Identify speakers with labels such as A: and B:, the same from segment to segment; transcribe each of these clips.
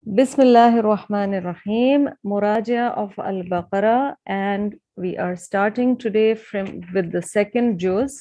A: Bismillahir Rahmanir Rahim, Muraja of Al-Baqarah, and we are starting today with the second juz.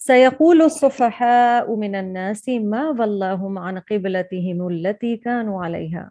A: سيقول السفهاء من الناس ما ولاهم عن قبلتهم التي كانوا عليها.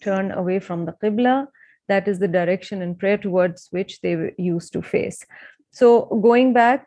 A: turn away from the qibla? That is the direction in prayer towards which they used to face. So going back,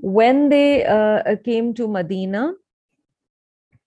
A: When they came to Medina,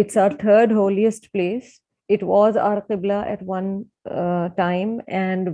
A: It's our third holiest place. It was our qibla at one time, and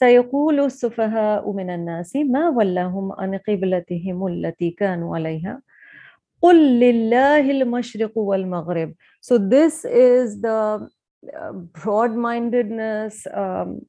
A: سيقول السفهاء من الناس ما ولاهم عن قبلتهم التي كانوا عليها قل لله المشرق والمغرب. So this is the broad-mindedness.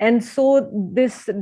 A: And so this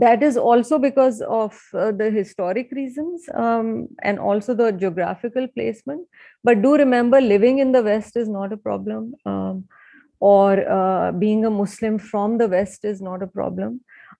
A: That is also because of the historic reasons, and also the geographical placement. But do remember, living in the West is not a problem, or being a Muslim from the West is not a problem.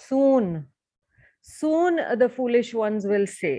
A: soon the foolish ones will say.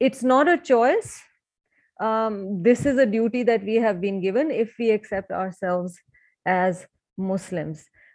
A: it's not a choice. This is a duty that we have been given if we accept ourselves as Muslims.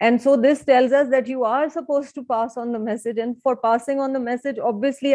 A: and so this tells us that you are supposed to pass on the message, and for passing on the message obviously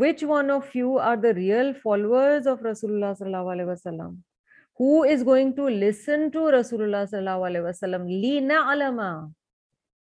A: which one of you are the real followers of Rasulullah sallallahu alaihi wasallam, who is going to listen to Rasulullah sallallahu alaihi wasallam lina alama.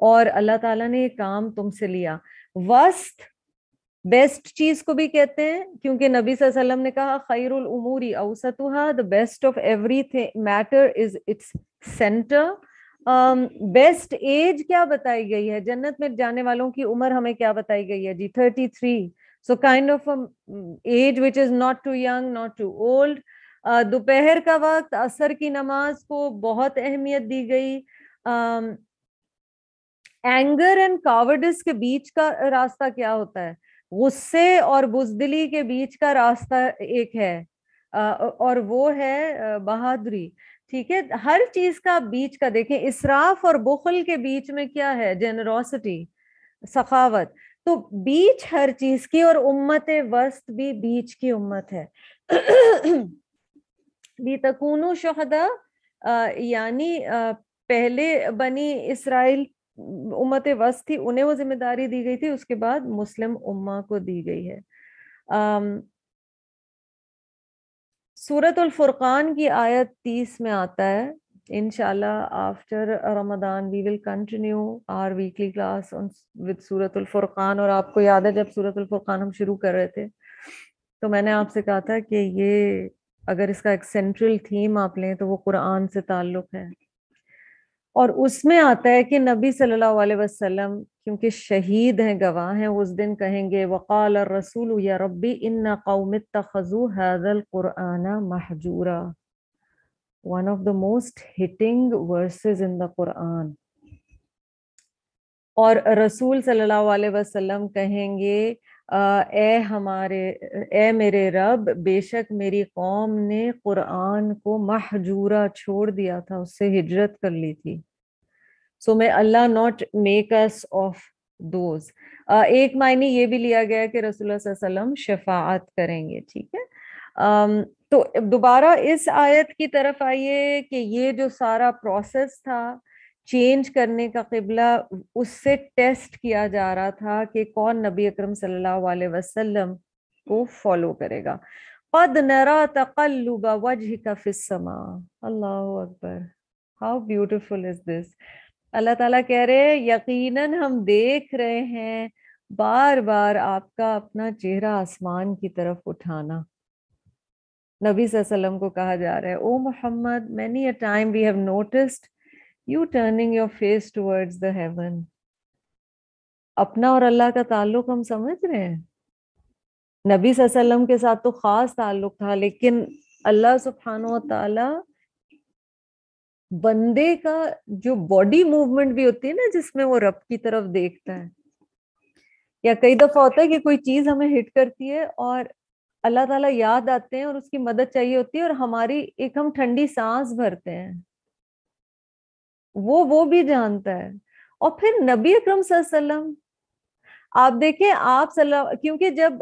A: اور اللہ تعالیٰ نے یہ کام تم سے لیا. وسط best چیز کو بھی کہتے ہیں, کیونکہ نبی صلی اللہ علیہ وسلم نے کہا خیر الامور اوسطها, the best of every matter is its center. Best age کیا بتائی گئی ہے, جنت میں جانے والوں کی عمر ہمیں کیا بتائی گئی ہے جی, 33. So kind of age which is not too young, not too old. دوپہر کا وقت, عصر کی نماز کو بہت اہمیت دی گئی. اینگر اینڈ کاورڈس کے بیچ کا راستہ کیا ہوتا ہے, غصے اور بزدلی کے بیچ کا راستہ ایک ہے, اور وہ ہے بہادری. ٹھیک ہے, ہر چیز کا بیچ کا دیکھیں, اسراف اور بخل کے بیچ میں کیا ہے, جنروسٹی, سخاوت. تو بیچ ہر چیز کی, اور امت وسط بھی بیچ کی امت ہے. لِتَكُونُوا شُهَدَاءَ, یعنی پہلے بنی اسرائیل امت وسط تھی, انہیں وہ ذمہ داری دی گئی تھی, اس کے بعد مسلم امہ کو دی گئی ہے. سورۃ الفرقان کی آیت 30 میں آتا ہے, انشاءاللہ after Ramzan we will continue our weekly class with سورۃ الفرقان. اور آپ کو یاد ہے جب سورۃ الفرقان ہم شروع کر رہے تھے تو میں نے آپ سے کہا تھا کہ یہ اگر اس کا ایک سینٹرل تھیم آپ لیں تو وہ قرآن سے تعلق ہے, اور اس میں آتا ہے کہ نبی صلی اللہ علیہ وسلم کیونکہ شہید ہیں, گواہ ہیں, اس دن کہیں گے وقال الرسول یا ربی ان قوم اتخذوا هذا القرآن مہجورا, one of the most hitting verses in the Quran. اور رسول صلی اللہ علیہ وسلم کہیں گے اے میرے رب, بے شک میری قوم نے قرآن کو مہجورا چھوڑ دیا تھا, اس سے ہجرت کر لی تھی. So may Allah not make us of those. ایک معنی یہ بھی لیا گیا کہ رسول اللہ صلی اللہ علیہ وسلم شفاعت کریں گے. ٹھیک ہے, تو دوبارہ اس آیت کی طرف آئیے کہ یہ جو سارا پروسیس تھا چینج کرنے کا قبلہ, اس سے ٹیسٹ کیا جا رہا تھا کہ کون نبی اکرم صلی اللہ علیہ وسلم کو فالو کرے گا. قد نرى تقلب وجهك في السماء. اللہ اکبر, how beautiful is this. اللہ تعالیٰ کہہ رہے یقیناً ہم دیکھ رہے ہیں بار بار آپ کا اپنا چہرہ آسمان کی طرف اٹھانا. نبی صلی اللہ علیہ وسلم کو کہا جا رہا ہے او محمد, many a time we have noticed you turning your face towards the heaven. اپنا اور اللہ کا تعلق ہم سمجھ رہے ہیں. نبی صلی اللہ علیہ وسلم کے ساتھ تو خاص تعلق تھا, لیکن اللہ سبحانہ و تعالی بندے کا جو باڈی موومنٹ بھی ہوتی ہے نا, جس میں وہ رب کی طرف دیکھتا ہے, یا کئی دفعہ ہوتا ہے کہ کوئی چیز ہمیں ہٹ کرتی ہے اور اللہ تعالیٰ یاد آتے ہیں اور اس کی مدد چاہیے ہوتی ہے, اور ہماری ایک ہم ٹھنڈی سانس بھرتے ہیں, وہ بھی جانتا ہے. اور پھر نبی اکرم صلی اللہ علیہ وسلم آپ دیکھیں, آپ کیونکہ جب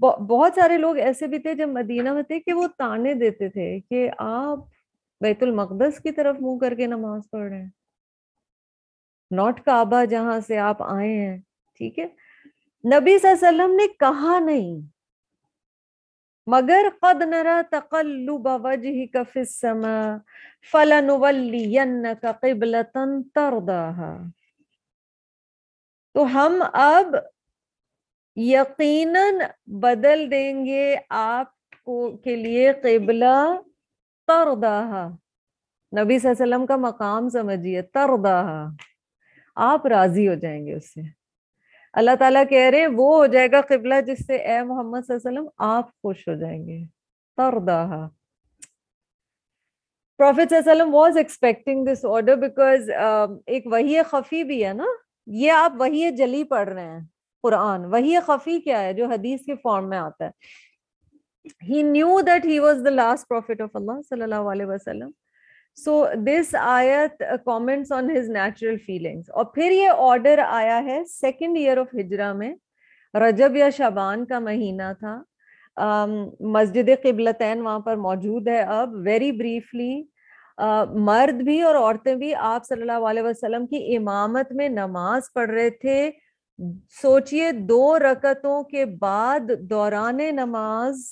A: بہت سارے لوگ ایسے بھی تھے جب مدینہ میں تھے کہ وہ تانے دیتے تھے کہ آپ بیت المقدس کی طرف منہ کر کے نماز پڑھ رہے ہیں, ناٹ کعبہ جہاں سے آپ آئے ہیں. ٹھیک ہے, نبی صلی اللہ علیہ وسلم نے کہا نہیں, مگر قد نرى تقلب وجهك في السماء فلنولينك قبلة ترضاها. تو ہم اب یقیناً بدل دیں گے آپ کو کے لیے قبلہ ترضاها. نبی صلی اللہ علیہ وسلم کا مقام سمجھیے, ترضاها, آپ راضی ہو جائیں گے اس سے. اللہ تعالیٰ کہہ رہے ہیں وہ ہو جائے گا قبلہ جس سے اے محمد صلی اللہ علیہ وسلم آپ خوش ہو جائیں گے. ترضاها. Prophet صلی اللہ علیہ وسلم was expecting this order because ایک وحی خفی بھی ہے نا, یہ آپ وحی جلی پڑھ رہے ہیں قرآن. وحی خفی کیا ہے, جو حدیث کے فارم میں آتا ہے. He knew that he was the last prophet of Allah صلی اللہ علیہ وسلم. So this ayat comments on his natural feelings. اور پھر یہ آرڈر آیا ہے سیکنڈ ایئر آف ہجرہ میں, رجب یا شعبان کا مہینہ تھا. مسجد قبلتین وہاں پر موجود ہے اب. ویری بریفلی, مرد بھی اور عورتیں بھی آپ صلی اللہ علیہ وسلم کی امامت میں نماز پڑھ رہے تھے. سوچئے 2 رکعتوں کے بعد دوران نماز,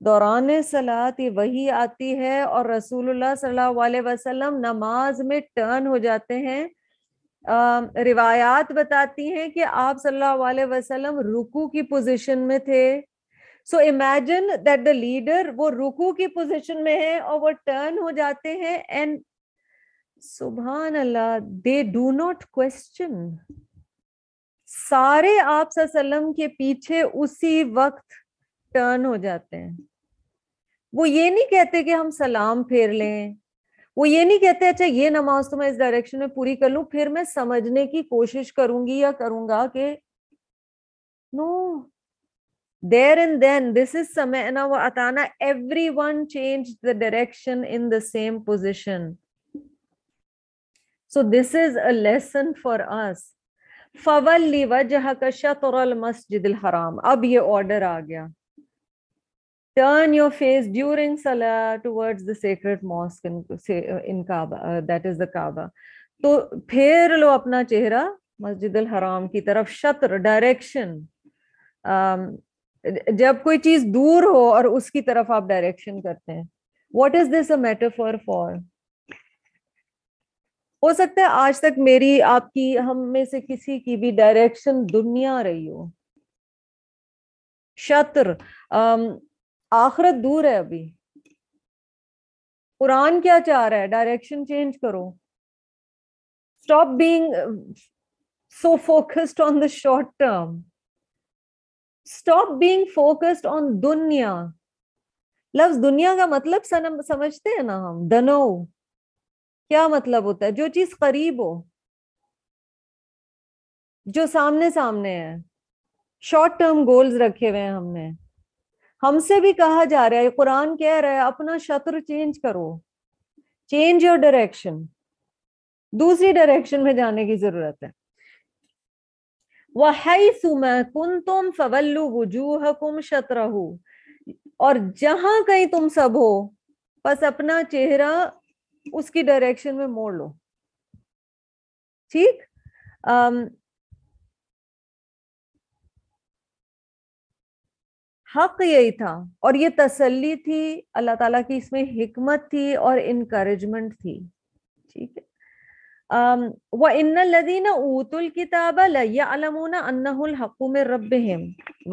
A: دوران صلاۃ یہ وحی آتی ہے, اور رسول اللہ صلی اللہ علیہ وسلم نماز میں ٹرن ہو جاتے ہیں روایات بتاتی ہیں کہ آپ صلی اللہ علیہ وسلم رکوع کی پوزیشن میں تھے. So imagine that the leader وہ رکوع کی پوزیشن میں ہے اور وہ ٹرن ہو جاتے ہیں اینڈ سبحان اللہ دے ڈو ناٹ کوسچن. سارے آپ صلی اللہ علیہ وسلم کے پیچھے اسی وقت ٹرن ہو جاتے ہیں. وہ یہ نہیں کہتے کہ ہم سلام پھیر لیں, وہ یہ نہیں کہتے اچھا یہ نماز تو میں اس ڈائریکشن میں پوری کر لوں پھر میں سمجھنے کی کوشش کروں گی یا کروں گا, کہ نو, there and then this is سمعنا وأطعنا, everyone changed the direction in the same position. So this is a lesson for us. فَوَلِّ وَجْهَكَ شَطْرَ الْمَسْجِدِ الْحَرَامِ. اب یہ آرڈر آ گیا, turn your face during salah towards the sacred mosque in Kaaba, that is the Kaaba. تو پھیر لو اپنا چہرہ مسجد الحرام کی طرف, شطر ڈائریکشن, جب کوئی چیز دور ہو اور اس کی طرف آپ ڈائریکشن کرتے ہیں. What is this a metaphor for? ہو سکتا ہے آج تک میری آپ کی ہم میں سے کسی کی بھی ڈائریکشن دنیا رہی ہو. شطر, آخرت دور ہے ابھی. قرآن کیا چاہ رہا ہے؟ ڈائریکشن چینج کرو. Stop being so focused on the short term. Stop being focused on دنیا. لفظ دنیا کا مطلب سمجھتے ہیں نا ہم, دنو کیا مطلب ہوتا ہے؟ جو چیز قریب ہو, جو سامنے سامنے ہے. شارٹ ٹرم گولز رکھے ہوئے ہیں ہم نے. ہم سے بھی کہا جا رہا ہے, قرآن کہہ رہا ہے اپنا شطر چینج کرو, چینج یور ڈائریکشن, دوسری ڈائریکشن میں جانے کی ضرورت ہے. وَحَيْثُ مَا كُنْتُمْ فَوَلُّوا وُجُوهَكُمْ شَطْرَهُ, اور جہاں کہیں تم سب ہو بس اپنا چہرہ اس کی ڈائریکشن میں موڑ لو. ٹھیک, حق یہی تھا, اور یہ تسلی تھی اللہ تعالیٰ کی, اس میں حکمت تھی اور انکریجمنٹ تھی. ٹھیک ہے. وَإِنَّ الَّذِينَ أُوتُوا الْكِتَابَ لَيَعْلَمُونَ أَنَّهُ الْحَقُّ مِنْ رَبِّهِمْ.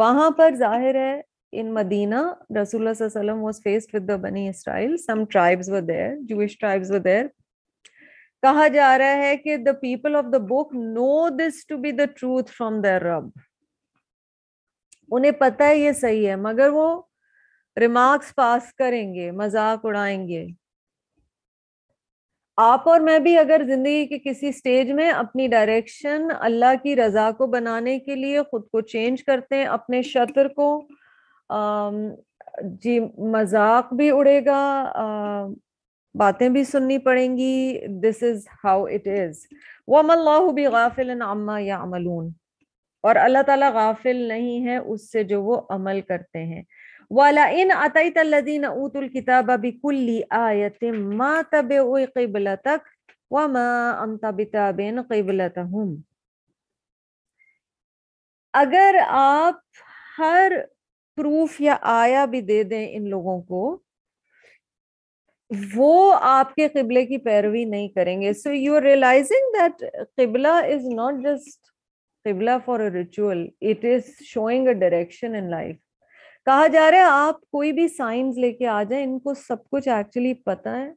A: وہاں پر ظاہر ہے in Medina, Rasulullah sallallahu alaihi wasallam was faced with the Bani Israel. Some tribes were there, Jewish tribes were there. کہا جا رہا ہے کہ the people of the book know this to be the truth from their Rabb. انہیں پتہ ہے یہ صحیح ہے, مگر وہ ریمارکس پاس کریں گے, مذاق اڑائیں گے. آپ اور میں بھی اگر زندگی کے کسی سٹیج میں اپنی ڈائریکشن اللہ کی رضا کو بنانے کے لیے خود کو چینج کرتے ہیں, اپنے شطر کو, جی مذاق بھی اڑے گا, باتیں بھی سننی پڑیں گی. دس از ہاؤ اٹ از. وَمَا اللَّهُ بِغَافِلٍ عَمَّا يَعْمَلُونَ, اور اللہ تعالیٰ غافل نہیں ہے اس سے جو وہ عمل کرتے ہیں. وَلَئِنْ أَتَيْتَ الَّذِينَ أُوتُوا الْكِتَابَ بِكُلِّ آيَةٍ مَا تَبِعُوا قِبْلَتَكَ وَمَا أَنْتَ بِتَابِعٍ قِبْلَتَهُمْ. اگر آپ ہر پروف یا آیا بھی دے دیں ان لوگوں کو, وہ آپ کے قبلے کی پیروی نہیں کریں گے. So you are realizing that قبلہ is not just قبلہ for a ritual, it is showing a direction in life. کہا جا رہا ہے آپ کوئی بھی سائنس لے کے آ جائیں, ان کو سب کچھ ایکچولی پتہ ہے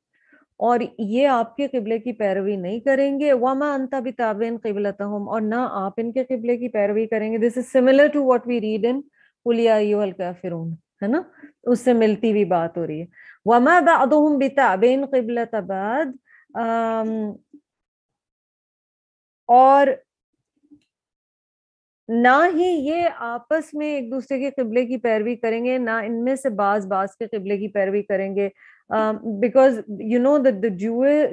A: اور یہ آپ کے قبلے کی پیروی نہیں کریں گے. وَمَا أَنْتَ بِتَابِعٍ قِبْلَتَهُمْ, اور نہ آپ ان کے قبلے کی پیروی کریں گے. This is similar to what we read in قُلْ يَا أَيُّهَا الْكَافِرُونَ, ہے نا, اس سے ملتی ہوئی بات ہو رہی ہے. وَمَا بَعْضُهُمْ بِتَابِعٍ قِبْلَةَ بَعْضٍ, اور نہ ہی یہ آپس میں ایک دوسرے کے قبلے کی پیروی کریں گے, نہ ان میں سے بعض کے قبلے کی پیروی کریں گے. Because you know that the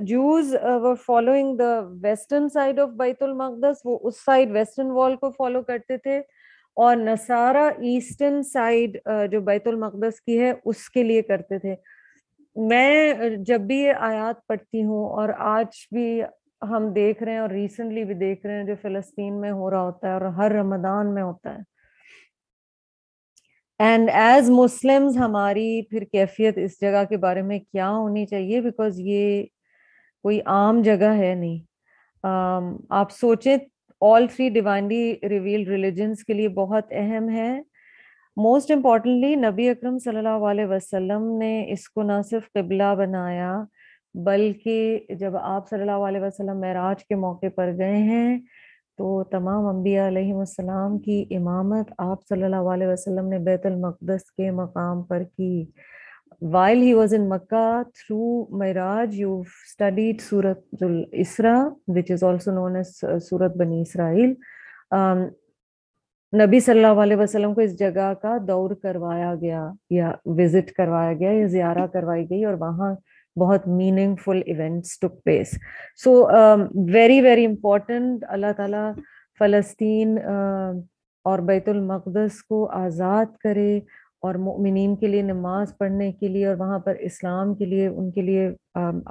A: Jews were following the western side of Bayt al-Maqdis, وہ اس سائڈ ویسٹرن وال کو فالو کرتے تھے, اور نصارہ ایسٹرن سائڈ جو بیت المقدس کی ہے اس کے لیے کرتے تھے. میں جب بھی یہ آیات پڑھتی ہوں, اور آج بھی ہم دیکھ رہے ہیں اور ریسنٹلی بھی دیکھ رہے ہیں جو فلسطین میں ہو رہا ہوتا ہے اور ہر رمضان میں ہوتا ہے, اینڈ ایز مسلمز ہماری پھر کیفیت اس جگہ کے بارے میں کیا ہونی چاہیے, بیکاز یہ کوئی عام جگہ ہے نہیں. آپ سوچیں all three divinely revealed religions کے لیے بہت اہم ہے. موسٹ امپورٹنٹلی نبی اکرم صلی اللہ علیہ وسلم نے اس کو نہ صرف قبلہ بنایا بلکہ جب آپ صلی اللہ علیہ وسلم معراج کے موقع پر گئے ہیں تو تمام انبیاء علیہ السلام کی امامت آپ صلی اللہ علیہ وسلم نے بیت المقدس کے مقام پر کی. While he was in Makkah, through Miraj, you've studied Surat al-Isra, which is also known as Surat Bani Israel. نبی صلی اللہ علیہ وسلم کو اس جگہ کا دور کروایا گیا یا وزٹ کروایا گیا یا زیارہ کروائی گئی اور وہاں بہت meaningful events took place. So very very important. Allah تعالیٰ فلسطین اور بیت المقدس کو آزاد کرے اور مؤمنین کے لیے نماز پڑھنے کے لیے اور وہاں پر اسلام کے لیے ان کے لیے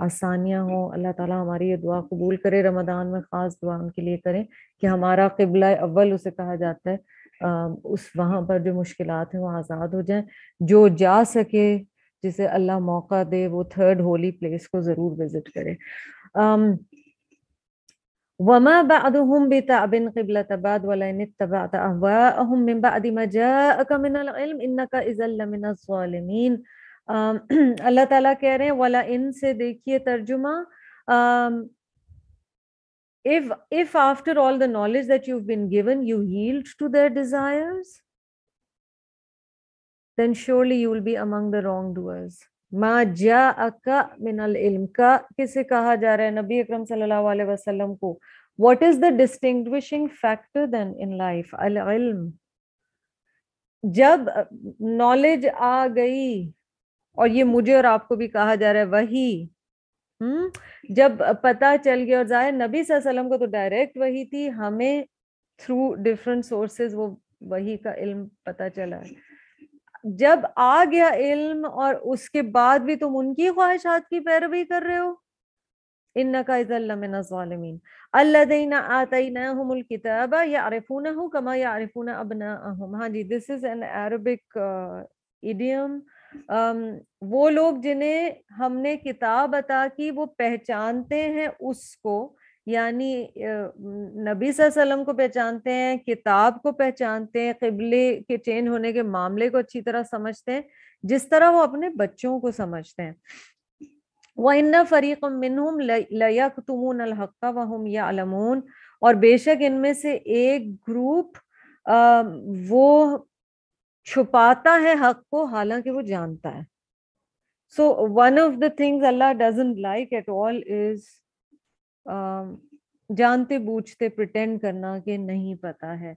A: آسانیاں ہوں. اللہ تعالیٰ ہماری یہ دعا قبول کرے. رمضان میں خاص دعا ان کے لیے کریں کہ ہمارا قبلہ اول اسے کہا جاتا ہے, اس وہاں پر جو مشکلات ہیں وہ آزاد ہو جائیں. جو جا سکے جسے اللہ موقع دے وہ تھرڈ ہولی پلیس کو ضرور وزٹ کرے. وما بعضهم بتعب قبلة بعد ولئن اتبعت أهواءهم من بعد ما جاءك من العلم إنك إذا لمن الظالمين. اللہ تعالیٰ کہہ رہے ہیں وَلَئِن سے دیکھیے ترجمہ, if after all the knowledge that you've been given you yield to their desires, then surely you will be among the wrongdoers. ما جاءك من العلم کا کسے کہا جا رہا ہے؟ نبی اکرم صلی اللہ علیہ وسلم کو. What is the distinguishing factor then in life? العلم. جب knowledge آ گئی, اور یہ مجھے اور آپ کو بھی کہا جا رہا ہے وحی, جب پتہ چل گیا, اور ظاہر نبی صلی اللہ علیہ وسلم کو تو ڈائریکٹ وحی تھی, ہمیں تھرو ڈفرینٹ سورسز وہ وحی کا علم پتہ چلا ہے. جب آ گیا علم اور اس کے بعد بھی تم ان کی خواہشات کی پیروی کر رہے ہو, انک اذا لمن الظالمین. الذین آتیناہم الکتاب یعرفونہ کما یعرفون ابناءہم. ہاں جی, دس از این عربک ایڈیم. وہ لوگ جنہیں ہم نے کتاب عطا کی وہ پہچانتے ہیں اس کو, یعنی نبی صلی اللہ علیہ وسلم کو پہچانتے ہیں, کتاب کو پہچانتے ہیں, قبلے کے چینج ہونے کے معاملے کو اچھی طرح سمجھتے ہیں جس طرح وہ اپنے بچوں کو سمجھتے ہیں. وَإِنَّ فَرِيقًا مِّنْهُمْ لَيَكْتُمُونَ الْحَقَّ وَهُمْ يَعْلَمُونَ. اور بے شک ان میں سے ایک گروپ وہ چھپاتا ہے حق کو حالانکہ وہ جانتا ہے. So one of the things Allah doesn't like at all is جانتے بوجھتے پریٹینڈ کرنا کہ نہیں پتا ہے.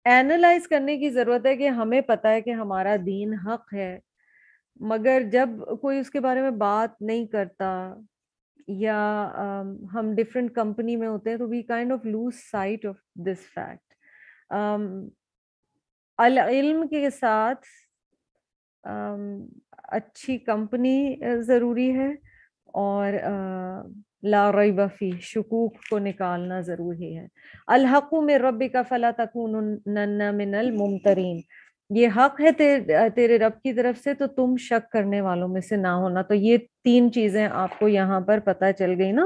A: اینالائز کرنے کی ضرورت ہے کہ ہمیں پتا ہے کہ ہمارا دین حق ہے, مگر جب کوئی اس کے بارے میں بات نہیں کرتا یا ہم ڈفرینٹ کمپنی میں ہوتے ہیں تو we kind of lose sight of this fact. العلم کے ساتھ اچھی کمپنی ضروری ہے اور لا ریب فیہ شکوک کو نکالنا ضروری ہے. الحق من ربک فلا تکونن من الممترین. یہ حق ہے تیرے رب کی طرف سے تو تم شک کرنے والوں میں سے نہ ہونا. تو یہ تین چیزیں آپ کو یہاں پر پتہ چل گئی نا,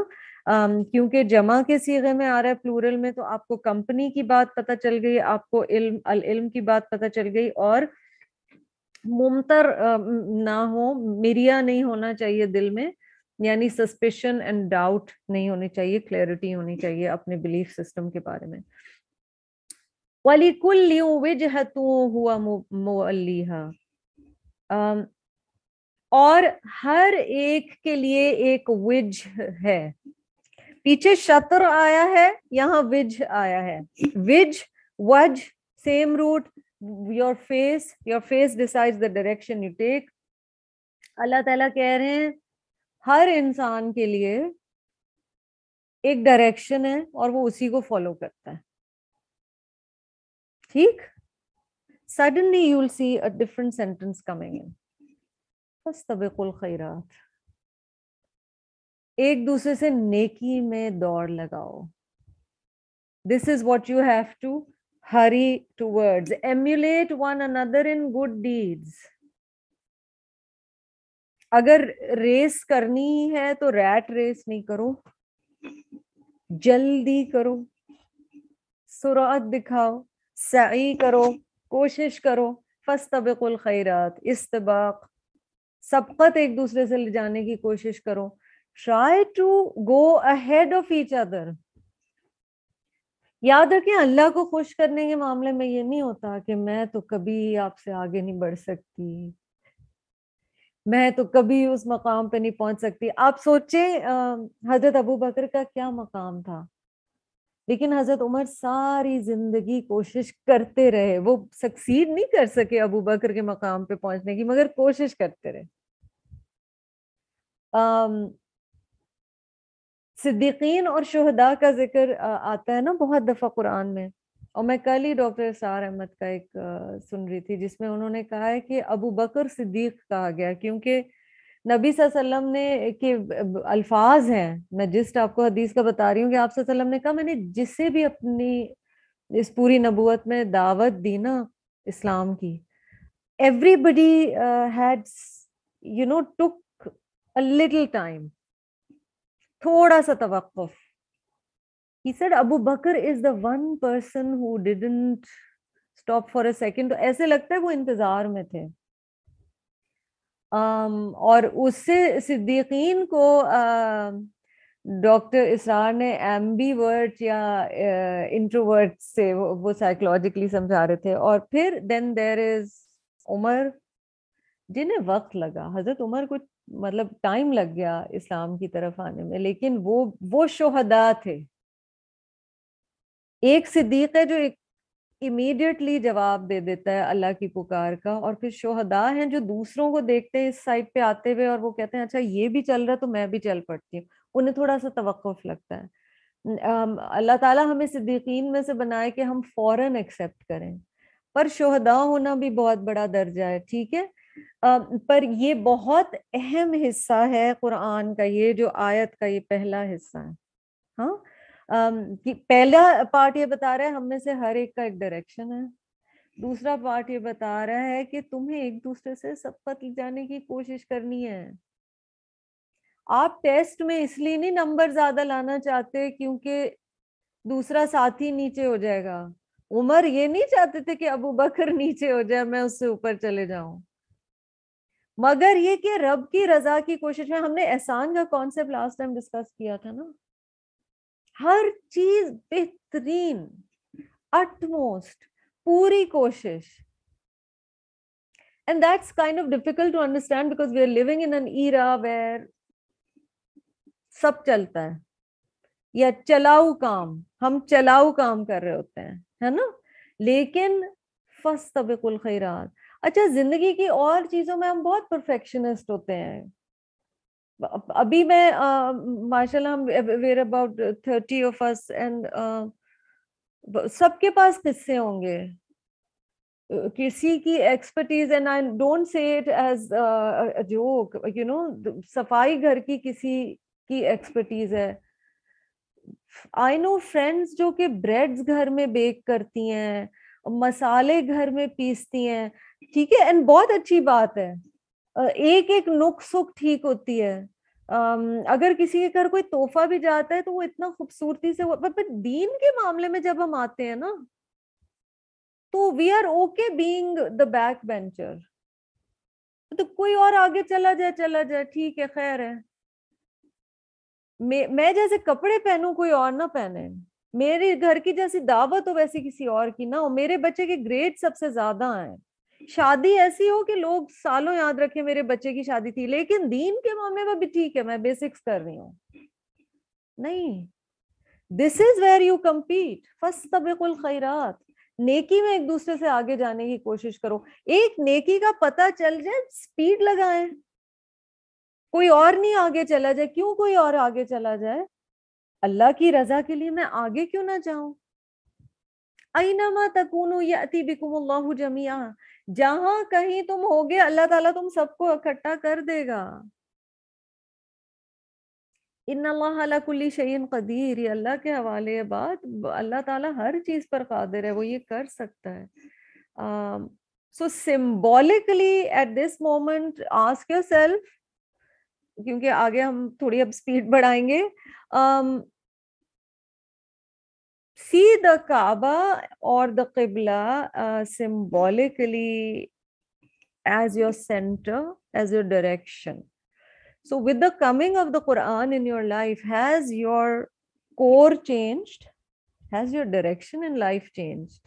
A: کیونکہ جمع کے صیغے میں آ رہا ہے پلورل میں, تو آپ کو کمپنی کی بات پتہ چل گئی, آپ کو العلم کی بات پتہ چل گئی, اور ممتر نہ ہو, مریا نہیں ہونا چاہیے دل میں, یعنی سسپیشن اینڈ ڈاؤٹ نہیں ہونی چاہیے, کلیئرٹی ہونی چاہیے اپنے بلیف سسٹم کے بارے میں. وَلِكُلِّ وِجْهَةٌ هُوَ مُوَلِّيهَا. اور ہر ایک کے لیے ایک وجہ ہے. پیچھے شطر آیا ہے, یہاں وجہ آیا ہے. وجہ, وجہ, same route. Your face decides the direction you take. اللہ تعالیٰ کہہ رہے ہیں ہر انسان کے لیے ایک ڈائریکشن ہے اور وہ اسی کو فالو کرتا ہے. ٹھیک. Suddenly you will see a different sentence coming in. فَاسْتَبِقُوا الْخَيْرَاتِ. ایک دوسرے سے نیکی میں دوڑ لگاؤ. This is what you have to hurry towards. Emulate one another in good deeds. اگر ریس کرنی ہے تو ریٹ ریس نہیں کرو, جلدی کرو, سرعت دکھاؤ, سعی کرو, کوشش کرو. فاستبقوا الخیرات, استباق, سبقت ایک دوسرے سے لے جانے کی کوشش کرو. Try to go ahead of each other. یاد رکھیں اللہ کو خوش کرنے کے معاملے میں یہ نہیں ہوتا کہ میں تو کبھی آپ سے آگے نہیں بڑھ سکتی, میں تو کبھی اس مقام پہ نہیں پہنچ سکتی. آپ سوچیں حضرت ابو بکر کا کیا مقام تھا, لیکن حضرت عمر ساری زندگی کوشش کرتے رہے. وہ سکسیڈ نہیں کر سکے ابو بکر کے مقام پہ پہنچنے کی, مگر کوشش کرتے رہے. صدیقین اور شہداء کا ذکر آتا ہے نا بہت دفعہ قرآن میں, اور میں کل ہی ڈاکٹر اسرار احمد کا ایک سن رہی تھی جس میں انہوں نے کہا ہے کہ ابو بکر صدیق کہا گیا کیونکہ نبی صلی اللہ علیہ وسلم نے کہ الفاظ ہیں, میں جسٹ آپ کو حدیث کا بتا رہی ہوں کہ آپ صلی اللہ علیہ وسلم نے کہا میں نے جسے بھی اپنی اس پوری نبوت میں دعوت دی نا اسلام کی, everybody had took a little time, تھوڑا سا توقف. He said Abu Bakr is the one person who didn't stop for a second. تو ایسے لگتا ہے وہ انتظار میں تھے. اور اس سے صدیقین کو ڈاکٹر اسرار نے ایمبی ورٹ یا انٹروورٹ سے وہ سائیکولوجیکلی سمجھا رہے تھے. اور پھر then there is عمر جنہیں وقت لگا. حضرت عمر کو مطلب ٹائم لگ گیا اسلام کی طرف آنے میں, لیکن وہ شہداء تھے. ایک صدیق ہے جو امیڈیٹلی جواب دے دیتا ہے اللہ کی پکار کا, اور پھر شہداء ہیں جو دوسروں کو دیکھتے ہیں اس سائڈ پہ آتے ہوئے اور وہ کہتے ہیں اچھا یہ بھی چل رہا ہے تو میں بھی چل پڑتی ہوں. انہیں تھوڑا سا توقف لگتا ہے. اللہ تعالیٰ ہمیں صدیقین میں سے بنائے کہ ہم فوراً ایکسیپٹ کریں, پر شہداء ہونا بھی بہت بڑا درجہ ہے, ٹھیک ہے. پر یہ بہت اہم حصہ ہے قرآن کا, یہ جو آیت کا یہ پہلا حصہ ہے. ہاں, کہ پہلا پارٹ یہ بتا رہا ہے ہم میں سے ہر ایک کا ایک ڈائریکشن ہے. دوسرا پارٹ یہ بتا رہا ہے کہ تمہیں ایک دوسرے سے سبقت جانے کی کوشش کرنی ہے. آپ ٹیسٹ میں اس لیے نہیں نمبر زیادہ لانا چاہتے کیونکہ دوسرا ساتھی نیچے ہو جائے گا. عمر یہ نہیں چاہتے تھے کہ ابو بکر نیچے ہو جائے, میں اس سے اوپر چلے جاؤں, مگر یہ کہ رب کی رضا کی کوشش میں. ہم نے احسان کا کانسیپٹ لاسٹ ٹائم ڈسکس کیا تھا نا, ہر چیز بہترین, utmost, پوری کوشش. And that's kind of difficult to understand because we are living in an era where سب چلتا ہے یا چلاؤ کام, ہم چلاؤ کام کر رہے ہوتے ہیں, ہے نا. لیکن فاستبقوا الخیرات. اچھا, زندگی کی اور چیزوں میں ہم بہت پرفیکشنسٹ ہوتے ہیں. ابھی میں ماشاء اللہ ہم we're about 30 of us and سب کے پاس قصے ہوں گے, کسی کی expertise, and I don't say it as a joke, صفائی گھر کی کسی کی ایکسپرٹیز ہے. آئی نو فرینڈس جو کہ بریڈز گھر میں بیک کرتی ہیں, مسالے گھر میں پیستی ہیں, ٹھیک ہے, اینڈ بہت اچھی بات ہے, ایک ایک نک سک ٹھیک ہوتی ہے. اگر کسی کے گھر کوئی تحفہ بھی جاتا ہے تو وہ اتنا خوبصورتی سے, دین کے معاملے میں جب ہم آتے ہیں نا تو we are okay being the back bencher. تو کوئی اور آگے چلا جائے ٹھیک ہے, خیر ہے. میں جیسے کپڑے پہنوں کوئی اور نہ پہنے, میرے گھر کی جیسی دعوت ہو ویسی کسی اور کی نہ ہو, میرے بچے کے گریڈ سب سے زیادہ ہیں, شادی ایسی ہو کہ لوگ سالوں یاد رکھیں میرے بچے کی شادی تھی, لیکن دین کے معاملے میں بھی ٹھیک ہے میں بیسکس کر رہی ہوں. نہیں, دس از ویئر یو کمپیٹ. فاستبقوا الخیرات, نیکی میں ایک دوسرے سے آگے جانے کی کوشش کرو. ایک نیکی کا پتہ چل جائے سپیڈ لگائیں, کوئی اور نہیں آگے چلا جائے. کیوں کوئی اور آگے چلا جائے؟ اللہ کی رضا کے لیے میں آگے کیوں نہ جاؤں. اینما تکونوا یأتی بکم اللہ جمیعا, جہاں کہیں تم ہوگے اللہ تعالیٰ تم سب کو اکٹھا کر دے گا. ان اللہ علی کل شیء قدیر, یہ اللہ کے حوالے بات, اللہ تعالیٰ ہر چیز پر قادر ہے, وہ یہ کر سکتا ہے. So symbolically at this moment ask yourself کیونکہ آگے ہم تھوڑی اب اسپیڈ بڑھائیں گے. See the Kaaba or the Qibla symbolically as your center, as your direction. So with the coming of the Quran in your life, has your core changed? Has your direction in life changed?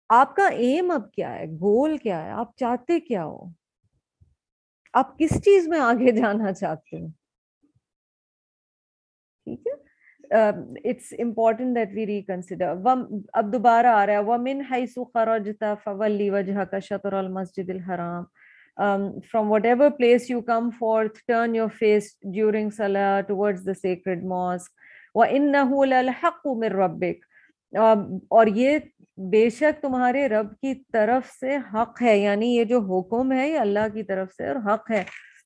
A: آپ کا aim اب کیا ہے, goal کیا ہے, آپ چاہتے کیا ہو, آپ کس چیز میں آگے جانا چاہتے ہو؟ ٹھیک ہے. It's important that we reconsider. اب دوبارہ آ رہا ہے وَمِنْ حَيْثُ خَرَجْتَ فَوَلِّ وَجْهَكَ شَطْرَ الْمَسْجِدِ الْحَرَامِ. From whatever place you come forth, turn your face during salah towards the sacred mosque. وَإِنَّهُ لَلْحَقُّ مِنْ رَبِّكَ. اور یہ بے شک تمہارے رب کی طرف سے حق ہے, یعنی یہ جو حکم ہے یہ اللہ کی طرف سے اور حق ہے.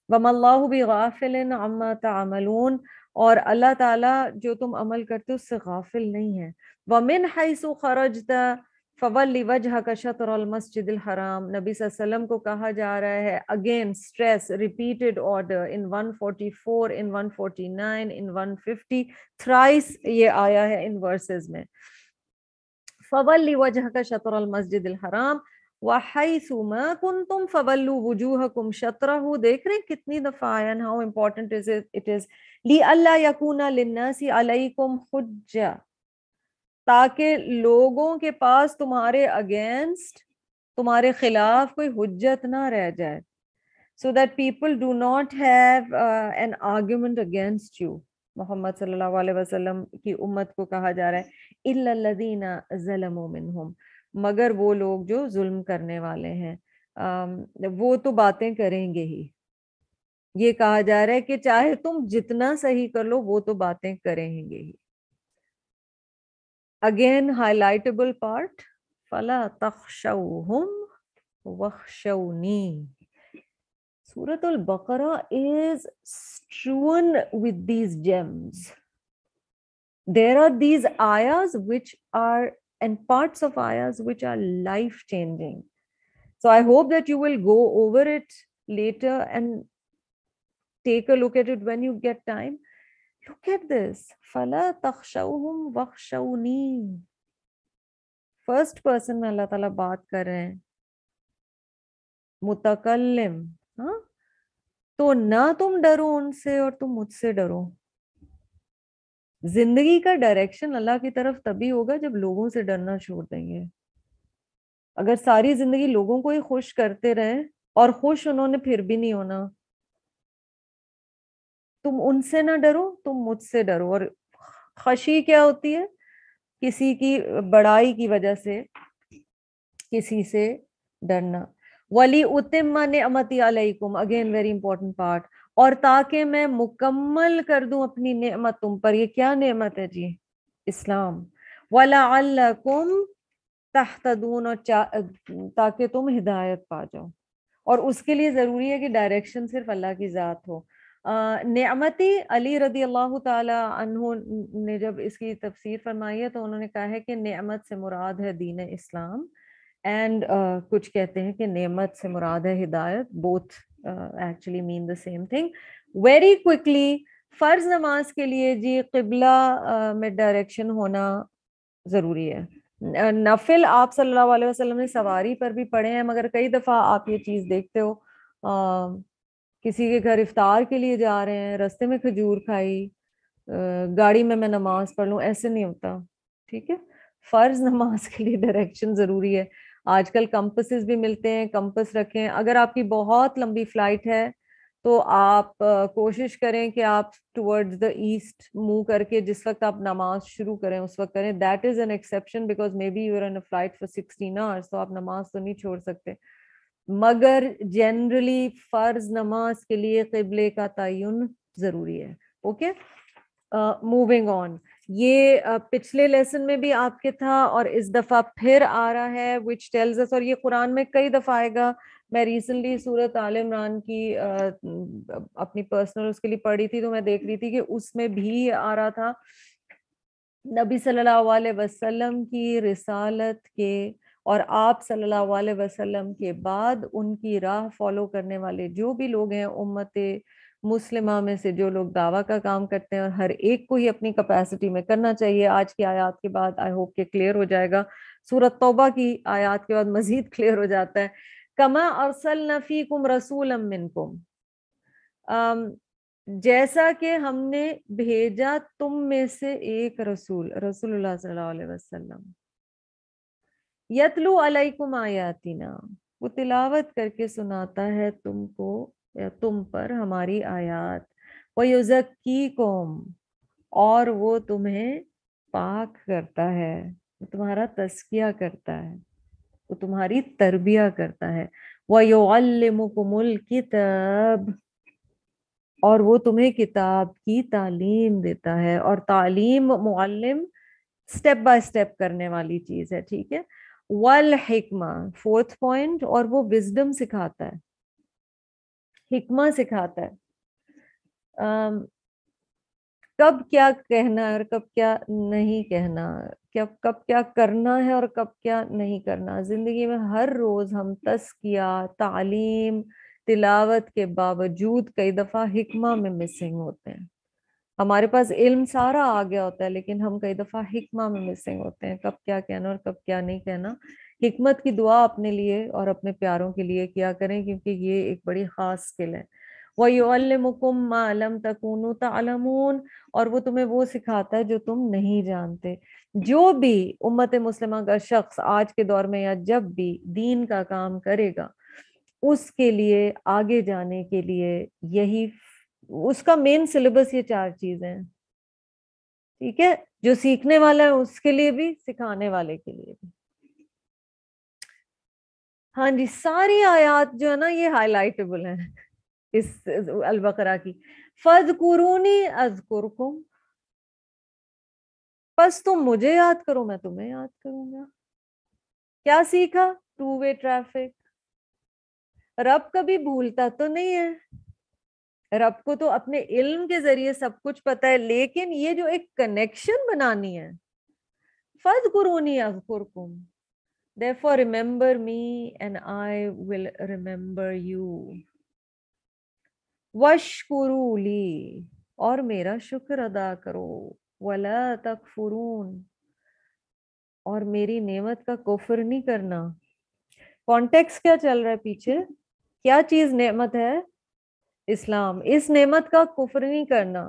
A: وَمَا اللَّهُ بِغَافِلٍ عَمَّا تَعْمَلُونَ. اور اللہ تعالیٰ جو تم عمل کرتے ہو اس سے غافل نہیں ہے. وَمِنْ حَيْثُ خَرَجْتَ فَوَلِّ وَجْهَكَ شَطْرَ الْمَسْجِدِ الْحَرَامِ. نبی صلی اللہ علیہ وسلم کو کہا جا رہا ہے, again stress, repeated order in 144, in 149, in 150, thrice یہ آیا ہے ان ورسز میں. فَوَلِّ وَجْهَكَ شَطْرَ الْمَسْجِدِ الْحَرَامِ وَحَيْثُ مَا كُنْتُمْ فَوَلُّوا وُجُوهَكُمْ شَطْرَهُ. دیکھ رہے ہیں کتنی دفعہ آیا, and how important it is لِأَلَّا يَكُونَ لِلنَّاسِ عَلَيْكُمْ حُجَّةٌ. تاکہ لوگوں کے پاس تمہارے اگینسٹ, تمہارے خلاف کوئی حجت نہ رہ جائے. So that people do not have an argument against you. محمد صلی اللہ علیہ وسلم کی امت کو کہا جا رہا ہے إِلَّا الَّذِينَ ظَلَمُوا مِنْهُمْ. مگر وہ لوگ جو ظلم کرنے والے ہیں, وہ تو باتیں کریں گے ہی. یہ کہا جا رہا ہے کہ چاہے تم جتنا صحیح کر لو وہ تو باتیں کریں گے ہی. Again highlightable part, فَلَا تَخْشَوْهُمْ وَخْشَوْنِي. Surah Al-Baqarah is strewn with these gems. There are these ayahs which are, and parts of ayahs which are life-changing. So I hope that you will go over it later and take a look at it when you get time. Look at this. فَلَا تَخْشَوْهُمْ وَخْشَوْنِي. First person میں اللہ تعالیٰ بات کر رہے ہیں, متکلم. ہاں, تو نہ تم ڈرو ان سے اور تم مجھ سے ڈرو. زندگی کا ڈائریکشن اللہ کی طرف تبھی ہوگا جب لوگوں سے ڈرنا چھوڑ دیں گے. اگر ساری زندگی لوگوں کو ہی خوش کرتے رہے اور خوش انہوں نے پھر بھی نہیں ہونا, تم ان سے نہ ڈرو, تم مجھ سے ڈرو. اور خشی کیا ہوتی ہے؟ کسی کی بڑائی کی وجہ سے کسی سے ڈرنا. ولی اتم نعمتی علیکم, اگین ویری امپورٹنٹ پارٹ, اور تاکہ میں مکمل کر دوں اپنی نعمت تم پر. یہ کیا نعمت ہے جی؟ اسلام. وَلَعَلَّكُمْ تَهْتَدُونَ, اور تاکہ تم ہدایت پا جاؤ. اور اس کے لیے ضروری ہے کہ ڈائریکشن صرف اللہ کی ذات ہو. نعمتی, علی رضی اللہ تعالی عنہ نے جب اس کی تفسیر فرمائی ہے تو انہوں نے کہا ہے کہ نعمت سے مراد ہے دین اسلام, اینڈ کچھ کہتے ہیں کہ نعمت سے مراد ہے ہدایت. Both actually mean the same thing. Very quickly, فرض نماز کے لیے جی قبلہ میں ڈائریکشن ہونا ضروری ہے. نفل آپ صلی اللہ علیہ وسلم نے سواری پر بھی پڑھے ہیں, مگر کئی دفعہ آپ یہ چیز دیکھتے ہو, کسی کے گھر افطار کے لیے جا رہے ہیں, رستے میں کھجور کھائی, گاڑی میں نماز پڑھ لوں, ایسے نہیں ہوتا. ٹھیک ہے, فرض نماز کے لیے ڈائریکشن ضروری ہے. آج کل کمپسز بھی ملتے ہیں, کمپس رکھیں. اگر آپ کی بہت لمبی فلائٹ ہے تو آپ کوشش کریں کہ آپ ٹورڈز دا ایسٹ موو کر کے جس وقت آپ نماز شروع کریں اس وقت کریں. That is an exception because maybe you are in a flight for 16 hours, تو آپ نماز تو نہیں چھوڑ سکتے. مگر جنرلی فرض نماز کے لیے قبلے کا تعین ضروری ہے. Okay, moving on. یہ پچھلے لیسن میں بھی آپ کے تھا اور اس دفعہ پھر آ رہا ہے, which tells us, اور یہ قرآن میں کئی دفعہ آئے گا. میں ریسنٹلی سورۃ آل عمران کی اپنی پرسنل اس کے لیے پڑھی تھی تو میں دیکھ رہی تھی کہ اس میں بھی آ رہا تھا نبی صلی اللہ علیہ وسلم کی رسالت کے اور آپ صلی اللہ علیہ وسلم کے بعد ان کی راہ فالو کرنے والے جو بھی لوگ ہیں امت مسلمہ میں سے، جو لوگ دعویٰ کا کام کرتے ہیں، اور ہر ایک کو ہی اپنی کیپیسٹی میں کرنا چاہیے. آج کی آیات کے بعد آئی ہوپ کہ کلیئر ہو جائے گا، سورۃ توبہ کی آیات کے بعد مزید کلیئر ہو جاتا ہے. کما ارسلنا فیکم رسولا منکم، جیسا کہ ہم نے بھیجا تم میں سے ایک رسول، رسول اللہ صلی اللہ علیہ وسلم، یتلو علیکم آیاتنا، وہ تلاوت کر کے سناتا ہے تم کو یا تم پر ہماری آیات، وَيُزَكِّيكُمْ، اور وہ تمہیں پاک کرتا ہے، وہ تمہارا تزکیہ کرتا ہے، وہ تمہاری تربیہ کرتا ہے. وَيُعَلِّمُكُمُ الْكِتَابَ، اور وہ تمہیں کتاب کی تعلیم دیتا ہے. اور تعلیم، معلم سٹیپ بائی سٹیپ کرنے والی چیز ہے، ٹھیک ہے. والحکمہ، فورتھ پوائنٹ، اور وہ وزڈم سکھاتا ہے، حکمہ سکھاتا ہے. کب کیا کہنا ہے اور کب کیا نہیں کہنا، کب کیا کرنا ہے اور کب کیا نہیں کرنا. زندگی میں ہر روز ہم تزکیہ، تعلیم، تلاوت کے باوجود کئی دفعہ حکمہ میں مسنگ ہوتے ہیں. ہمارے پاس علم سارا آ گیا ہوتا ہے لیکن ہم کئی دفعہ حکمہ میں مسنگ ہوتے ہیں، کب کیا کہنا اور کب کیا نہیں کہنا. حکمت کی دعا اپنے لیے اور اپنے پیاروں کے لیے کیا کریں، کیونکہ یہ ایک بڑی خاص اسکل ہے. وَيُعَلِّمُكُم مَّا لَمْ تَكُونُوا تَعْلَمُونَ، اور وہ تمہیں وہ سکھاتا ہے جو تم نہیں جانتے. جو بھی امت مسلمہ کا شخص آج کے دور میں یا جب بھی دین کا کام کرے گا، اس کے لیے آگے جانے کے لیے یہی اس کا مین سلیبس، یہ 4 چیزیں ہیں، ٹھیک ہے. جو سیکھنے والا ہے اس کے لیے بھی، سکھانے والے کے لیے بھی. ہاں جی، ساری آیات جو ہے نا یہ ہائی لائٹیبل ہیں اس البقرہ کی. فَاذْكُرُونِي أَذْكُرْكُمْ، بس تم مجھے یاد کرو میں تمہیں یاد کروں گا. کیا سیکھا؟ 2 وے ٹریفک. رب کبھی بھولتا تو نہیں ہے، رب کو تو اپنے علم کے ذریعے سب کچھ پتا ہے، لیکن یہ جو ایک کنیکشن بنانی ہے، فَاذْكُرُونِي أَذْكُرْكُمْ، therefore remember me and I will remember you. وَاشْكُرُوا لِي، اور میرا شکر ادا کرو. وَلَا تَكْفُرُونَ، اور میری نعمت کا کفر نہیں کرنا. کانٹیکس کیا چل رہا ہے پیچھے؟ کیا چیز نعمت ہے؟ اسلام. اس نعمت کا کفر نہیں کرنا.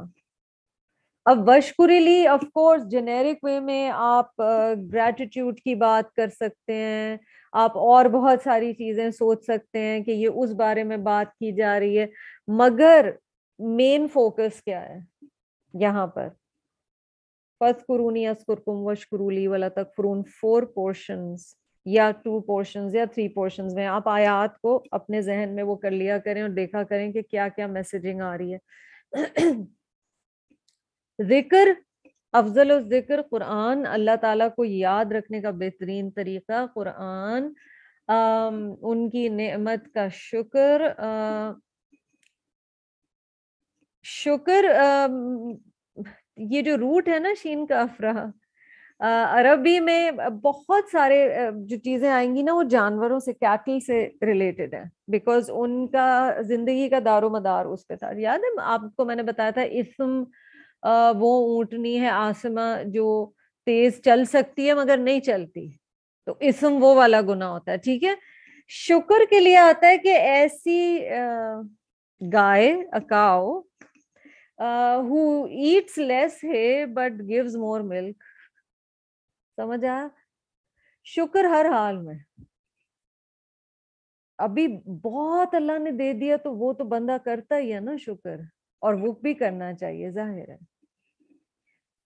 A: اب وشکری لی آف کورس جنیرک وے میں آپ گریٹیٹیوڈ کی بات کر سکتے ہیں، آپ اور بہت ساری چیزیں سوچ سکتے ہیں کہ یہ اس بارے میں بات کی جا رہی ہے، مگر مین فوکس کیا ہے یہاں پر؟ فَاذْكُرُونِي أَذْكُرْكُمْ وَاشْكُرُوا لِي وَلَا تَكْفُرُونَ. 4 portions یا 2 portions یا 3 portions میں آپ آیات کو اپنے ذہن میں وہ کر لیا کریں اور دیکھا کریں کہ کیا کیا میسیجنگ آ رہی ہے. ذکر، افضل الذکر قرآن. اللہ تعالیٰ کو یاد رکھنے کا بہترین طریقہ قرآن. ان کی نعمت کا شکر. یہ جو روٹ ہے نا شین کا افرا، عربی میں بہت سارے جو چیزیں آئیں گی نا وہ جانوروں سے، کیٹل سے ریلیٹڈ ہے، بیکاز ان کا زندگی کا دار و مدار اس پہ تھا. یاد ہے آپ کو میں نے بتایا تھا اسم وہ اونٹنی ہے آسمہ جو تیز چل سکتی ہے مگر نہیں چلتی، تو اسم وہ والا گناہ ہوتا ہے، ٹھیک ہے. شکر کے لیے آتا ہے کہ ایسی گائے، اکاؤ who eats less hay but gives more milk. سمجھ آیا؟ شکر ہر حال میں. ابھی بہت اللہ نے دے دیا تو وہ تو بندہ کرتا ہی ہے نا شکر، اور وہ بھی کرنا چاہیے ظاہر ہے،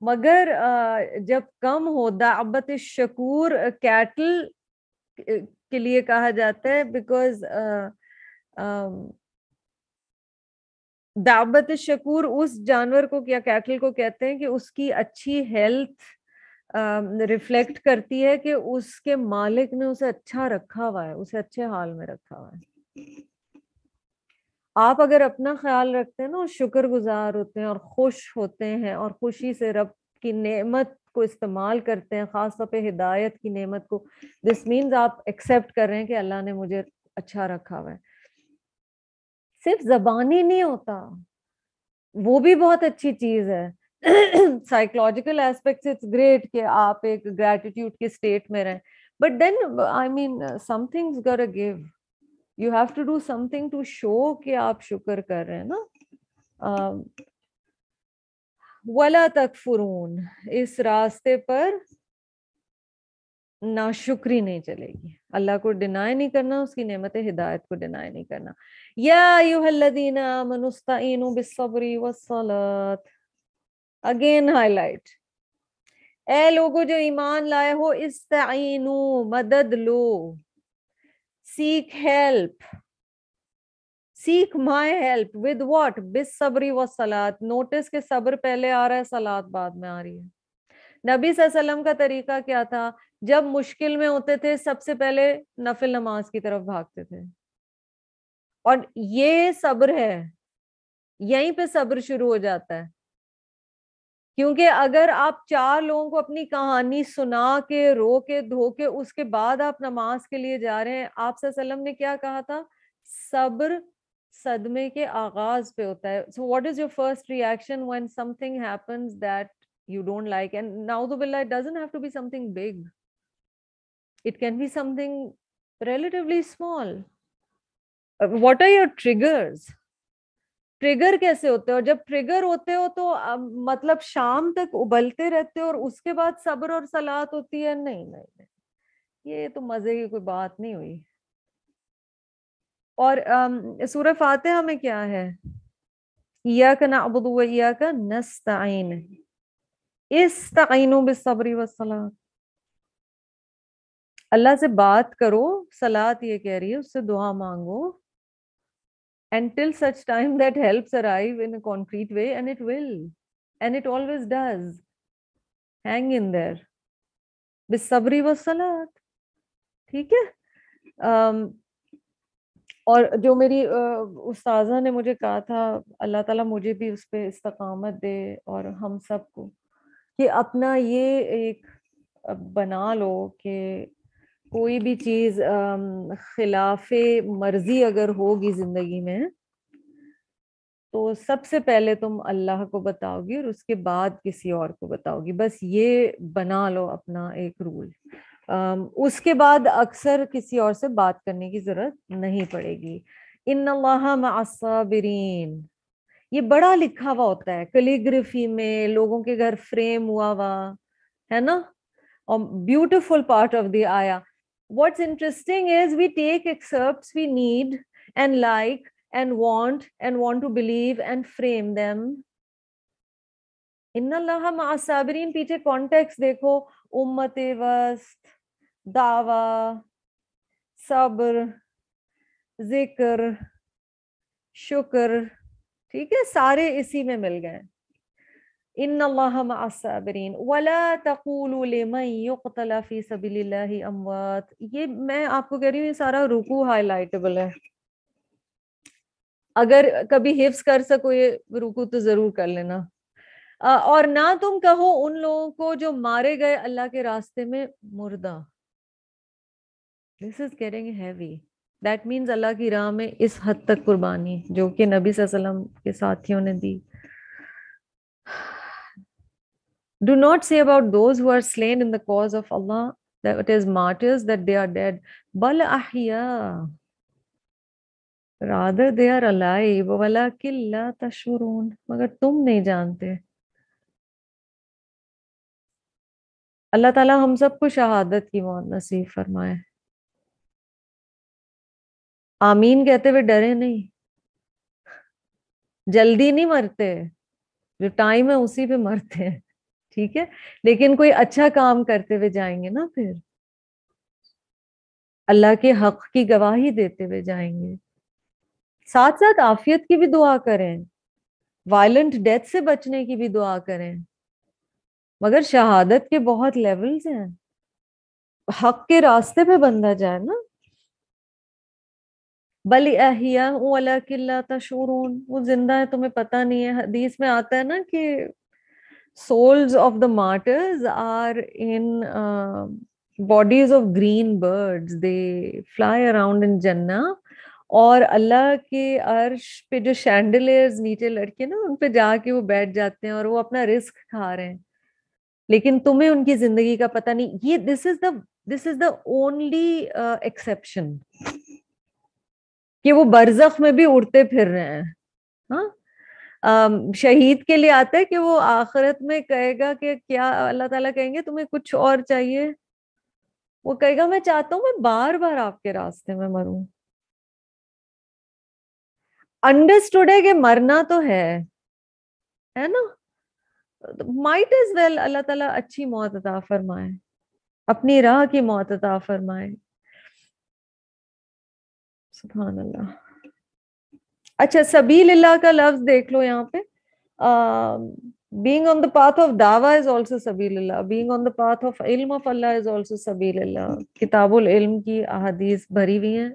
A: مگر جب کم ہو، دعوت الشکور کیٹل کے لیے کہا جاتا ہے، بیکاز دعوت الشکور اس جانور کو یا کیٹل کو کہتے ہیں کہ اس کی اچھی ہیلتھ ریفلیکٹ کرتی ہے کہ اس کے مالک نے اسے اچھا رکھا ہوا ہے، اسے اچھے حال میں رکھا ہوا ہے. آپ اگر اپنا خیال رکھتے ہیں نا، شکر گزار ہوتے ہیں اور خوش ہوتے ہیں اور خوشی سے رب کی نعمت کو استعمال کرتے ہیں, خاص طور پہ ہدایت کی نعمت کو, دس مینز آپ ایکسیپٹ کر رہے ہیں کہ اللہ نے مجھے اچھا رکھا ہوا ہے. صرف زبانی نہیں ہوتا, وہ بھی بہت اچھی چیز ہے. سائیکولوجیکل ایسپیکٹ اٹس گریٹ کہ آپ ایک گریٹیٹیوڈ کے اسٹیٹ میں رہیں, but then I mean some things gotta give, you have to do something to show کہ آپ شکر کر رہے ہیں نا. وَلَا تَكْفُرُونَ, اس راستے پر ناشکری نہیں چلے گی, اللہ کو ڈینائی نہیں کرنا, اس کی نعمت ہدایت کو ڈینائی نہیں کرنا. یا ایھا الذین آمنوا استعینوا بالصبر والصلاۃ, اگین ہائی لائٹ, اے لوگوں جو ایمان لائے ہو, استعینوا, مدد لو, seek help, seek my help, with what, بالصبر والصلاۃ. نوٹس کہ صبر پہلے آ رہا ہے, صلاۃ بعد میں آ رہی ہے. نبی صلی اللہ علیہ وسلم کا طریقہ کیا تھا, جب مشکل میں ہوتے تھے سب سے پہلے نفل نماز کی طرف بھاگتے تھے, اور یہ صبر ہے, یہیں پہ صبر شروع ہو جاتا ہے. کیونکہ اگر آپ 4 لوگوں کو اپنی کہانی سنا کے, رو کے, دھو کے, اس کے بعد آپ نماز کے لیے جا رہے ہیں, آپ صلی اللہ علیہ وسلم نے کیا کہا تھا, صبر صدمے کے آغاز پہ ہوتا ہے. So what is your first reaction when something happens that you don't like? And na'udhu billah, it doesn't have to be something big. It can be something relatively small. What are your triggers? Trigger کیسے ہوتے ہو؟ اور جب trigger ہوتے ہو تو مطلب شام تک ابلتے رہتے ہو اور اس کے بعد صبر اور صلاۃ ہوتی ہے؟ نہیں نہیں نہیں, یہ تو مزے کی کوئی بات نہیں ہوئی. اور سورہ فاتحہ میں کیا ہے, ایاک نعبد و ایاک نستعین, استعینوا بالصبر والصلاۃ. اللہ سے بات کرو, صلاۃ یہ کہہ رہی ہے, اس سے دعا مانگو, until such time that helps arrive in a concrete way, and it will, and it always does. Hang in there, بالصبر والصلاۃ. ٹھیک ہے. اور جو میری استاذہ نے مجھے کہا تھا, اللہ تعالیٰ مجھے بھی اس پہ استقامت دے اور ہم سب کو, کہ اپنا یہ ایک بنا لو کہ کوئی بھی چیز خلاف مرضی اگر ہوگی زندگی میں تو سب سے پہلے تم اللہ کو بتاؤ گی اور اس کے بعد کسی اور کو بتاؤ گی. بس یہ بنا لو اپنا ایک رول. اس کے بعد اکثر کسی اور سے بات کرنے کی ضرورت نہیں پڑے گی. ان اللہ مع الصابرین, یہ بڑا لکھا ہوا ہوتا ہے کیلیگرافی میں, لوگوں کے گھر فریم ہوا ہوا ہے نا, اور بیوٹیفل پارٹ آف دی آیا. What's interesting is we take excerpts we need and like and want to believe and frame them. ان اللہ مع الصابرین, پیچھے کانٹیکس دیکھو, امت وسط, دعویٰ, صبر, ذکر, شکر, ٹھیک ہے, سارے اسی میں مل گئے. ان اللہ مع الصابرین ولا تقولوا لمن يقتل فی سبیل اللہ اموات. یہ میں آپ کو کہہ رہی ہوں, یہ سارا رکوع ہائی لائٹیبل ہے, اگر کبھی حفظ کر سکو یہ رکوع تو ضرور کر لینا. اور نہ تم کہو ان لوگوں کو جو مارے گئے اللہ کے راستے میں مردہ. This is getting heavy. That means اللہ کی راہ میں اس حد تک قربانی جو کہ نبی صلی اللہ علیہ وسلم کے ساتھیوں نے دی. Do not say about those who are slain in the cause of Allah that it is martyrs, that they are dead. بل احیاء, rather they are alive, ولكن لا تشعرون, مگر تم نہیں جانتے. اللہ تعالیٰ ہم سب کو شہادت کی موت نصیب فرمائے. آمین کہتے ہوئے ڈرے نہیں, جلدی نہیں مرتے, جو ٹائم ہے اسی پہ مرتے ہیں, ٹھیک ہے, لیکن کوئی اچھا کام کرتے ہوئے جائیں گے نا, پھر اللہ کے حق کی گواہی دیتے ہوئے جائیں گے. ساتھ ساتھ عافیت کی بھی دعا کریں, وائلنٹ ڈیتھ سے بچنے کی بھی دعا کریں, مگر شہادت کے بہت لیولز ہیں, حق کے راستے پہ بندہ جائے نا. بل احیاء ولکن لا تشعرون, وہ زندہ ہے تمہیں پتہ نہیں ہے. حدیث میں آتا ہے نا کہ souls of the martyrs are in bodies of green birds. They fly around in Jannah. اور اللہ کے عرش پہ جو شینڈلیئرز نیچے لڑکے نا ان پہ جا کے وہ بیٹھ جاتے ہیں اور وہ اپنا رزق کھا رہے ہیں، لیکن تمہیں ان کی زندگی کا پتہ نہیں. یہ دس از دا اونلی ایکسیپشن کہ وہ برزخ میں بھی اڑتے پھر رہے ہیں. ہاں، شہید کے لیے آتا ہے کہ وہ آخرت میں کہے گا کہ کیا، اللہ تعالیٰ کہیں گے تمہیں کچھ اور چاہیے، وہ کہے گا میں چاہتا ہوں میں بار بار آپ کے راستے میں مروں. انڈرسٹوڈ ہے کہ مرنا تو ہے نا، مائٹ از ویل اللہ تعالیٰ اچھی موت عطا فرمائے، اپنی راہ کی موت عطا فرمائے. سبحان اللہ. اچھا، سبیل اللہ کا لفظ دیکھ لو یہاں پہ. being on the path of dawah is also سبیل اللہ. being on the path of علم of Allah is also سبیل اللہ. کتاب العلم کی احادیث بھری ہوئی ہیں،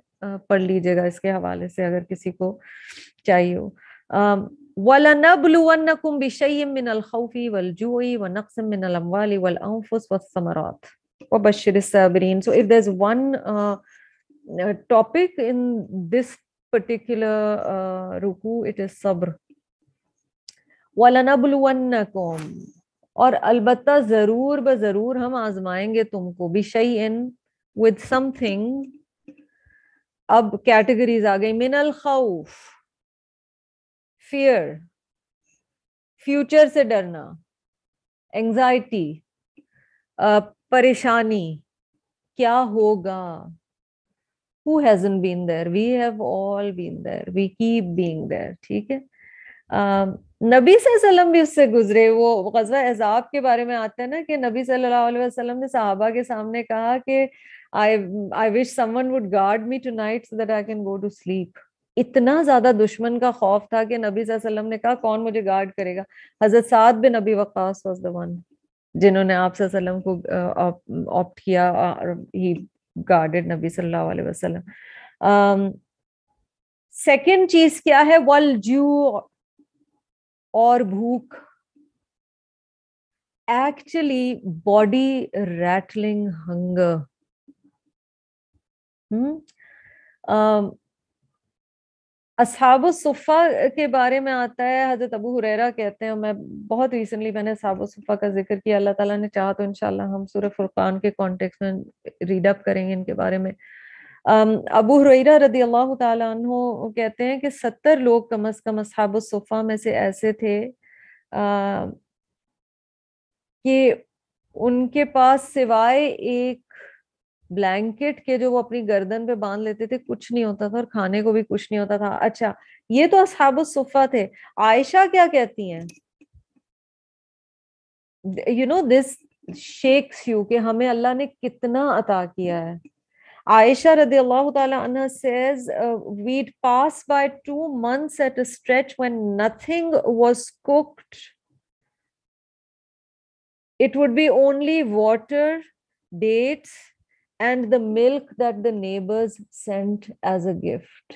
A: پڑھ لیجیے گا اس کے حوالے سے اگر کسی کو چاہیے ہو. وَلَنَبْلُوَنَّكُمْ بِشَيْءٍ مِّنَ الْخَوْفِ وَالْجُوعِ وَنَقْصٍ مِّنَ الْأَمْوَالِ وَالْأَنفُسِ وَالثَّمَرَاتِ وَبَشِّرِ الصَّابِرِينَ. So if there's one topic in this particular ruku, it is sabr. وَلَنَبْلُوَنَّكُمْ، اور البتہ ضرور بضرور ہم آزمائیں گے تم کو، بِشَيْءٍ with something. اب کیٹیگریز آ گئی. من الخوف، فیئر، فیوچر سے ڈرنا، اینگزائٹی، پریشانی، کیا ہوگا. Who hasn't been there? We have all been there. We keep being there. ٹھیک ہے. نبی صلی اللہ علیہ وسلم بھی اس سے گزرے. وہ غزوہ احزاب کے بارے میں آتا ہے نا کہ نبی صلی اللہ علیہ وسلم نے صحابہ کے سامنے کہا کہ I wish someone would guard me tonight so that I can go to sleep. اتنا زیادہ دشمن کا خوف تھا کہ نبی صلی اللہ علیہ وسلم نے کہا کون مجھے گارڈ کرے گا. حضرت سعد بن ابی وقاص was the one جنہوں نے آپ صلی اللہ علیہ وسلم کو آپٹ کیا. ہی گارڈڈ نبی صلی اللہ علیہ وسلم. سیکنڈ چیز کیا ہے؟ والجوع، اور بھوک. Actually body rattling hunger. اصحاب الصفہ کے بارے میں آتا ہے، حضرت ابو ہریرہ کہتے ہیں، میں بہت ریسنٹلی میں نے اصحاب الصفہ کا ذکر کیا، اللہ تعالیٰ نے چاہا تو انشاءاللہ ہم سورہ فرقان کے کانٹیکس میں ریڈ اپ کریں گے ان کے بارے میں. ابو ہریرہ رضی اللہ تعالیٰ عنہ کہتے ہیں کہ 70 لوگ کم از کم اصحاب الصفہ میں سے ایسے تھے کہ ان کے پاس سوائے ایک بلینکٹ کے جو وہ اپنی گردن پہ باندھ لیتے تھے کچھ نہیں ہوتا تھا، اور کھانے کو بھی کچھ نہیں ہوتا تھا. اچھا، یہ تو اصحاب الصفہ تھے. عائشہ کیا کہتی ہیں؟ You know this shakes you کہ ہمیں اللہ نے کتنا عطا کیا ہے. عائشہ رضی اللہ تعالی عنہ says we'd pass by 2 months at a stretch when nothing was cooked. It would be only water, dates, and the milk that the neighbors sent as a gift.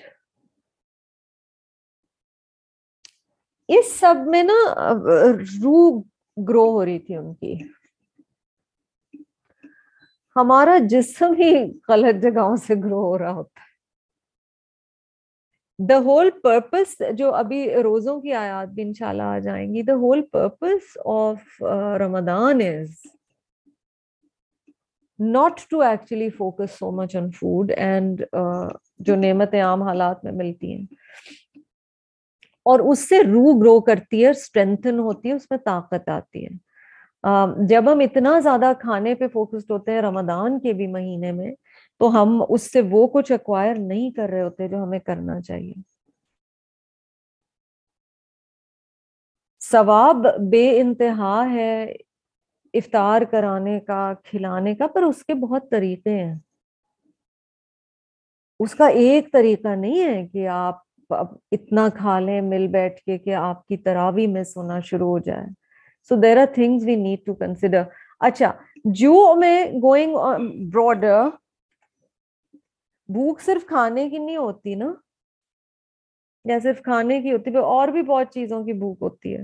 A: اس سب میں نا روح گرو ہو رہی تھی ان کی. ہمارا جسم ہی غلط جگہوں سے گرو ہو رہا ہوتا ہے. دا ہول پرپس، جو ابھی روزوں کی آیات بھی انشاءاللہ آ جائیں گی، the whole purpose of Ramzan is not to actually focus so much on food and جو نعمتیں عام حالات میں ملتی ہیں، اور اس سے روح گرو کرتی ہے، اسٹرینتھن ہوتی ہے، اس میں طاقت آتی ہے. جب ہم اتنا زیادہ کھانے پہ فوکسڈ ہوتے ہیں رمضان کے بھی مہینے میں، تو ہم اس سے وہ کچھ ایکوائر نہیں کر رہے ہوتے جو ہمیں کرنا چاہیے. ثواب بے انتہا ہے افطار کرانے کا، کھلانے کا، پر اس کے بہت طریقے ہیں. اس کا ایک طریقہ نہیں ہے کہ آپ اتنا کھا لیں مل بیٹھ کے کہ آپ کی تراویح مس ہونا شروع ہو جائے. So there are things we need to consider. اچھا، جو میں going broader، بھوک صرف کھانے کی نہیں ہوتی نا، یا صرف کھانے کی ہوتی ہے، اور بھی بہت چیزوں کی بھوک ہوتی ہے.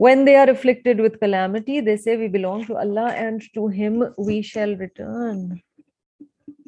A: When they are afflicted with calamity, they say we belong to Allah and to Him we shall return.